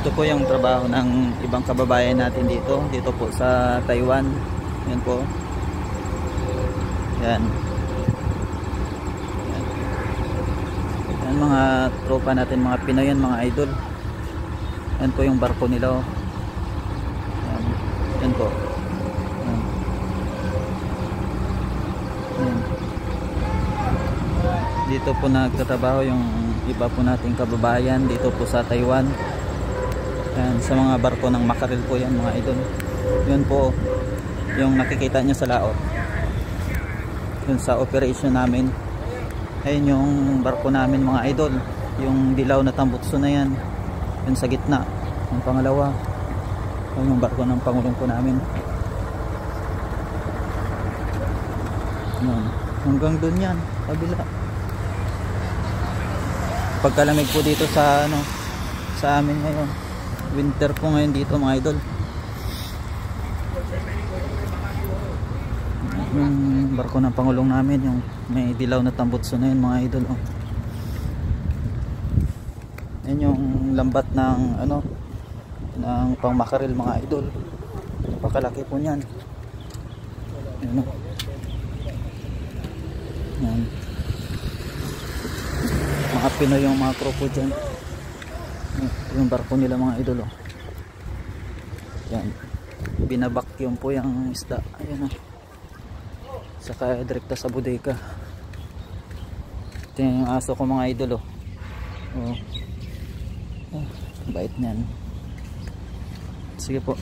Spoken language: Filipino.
Ito po yung trabaho ng ibang kababayan natin dito po sa Taiwan. Yan po. Yan. Yan mga tropa natin, mga Pinoy yan, mga idol. Yan po yung barko nila. Yan, yan po. Yan. Yan. Dito po nagtatrabaho yung iba po nating kababayan dito po sa Taiwan. Yan, sa mga barko ng makarel po yan, mga idol. Yun po yung nakikita nyo sa laot. Yun sa operation namin. Ayun yung barko namin, mga idol. Yung dilaw na tambutso na yan. Yun sa gitna. Yung pangalawa. Yun yung barko ng pangulong po namin. Yan. Hanggang dun yan. Kabila. Pagkalamig po dito sa sa amin ngayon. Winter po ngayon dito, mga idol. Yung barko ng pangulong namin, yung may dilaw na tambutso na yun, mga idol. Oh. Yan yung lambat ng ng pangmakaril, mga idol. Napakalaki po niyan. Yan, oh. Yan. Mga Pinoy yung mga crew po dyan. Yung barko nila, mga idol. Oh. Yan. Binabakyum po yung isda. Ayan, oh. Saka direkta sa bodega. Ito yung aso ko, mga idol. Oh. Oh, bait niyan. Sige po.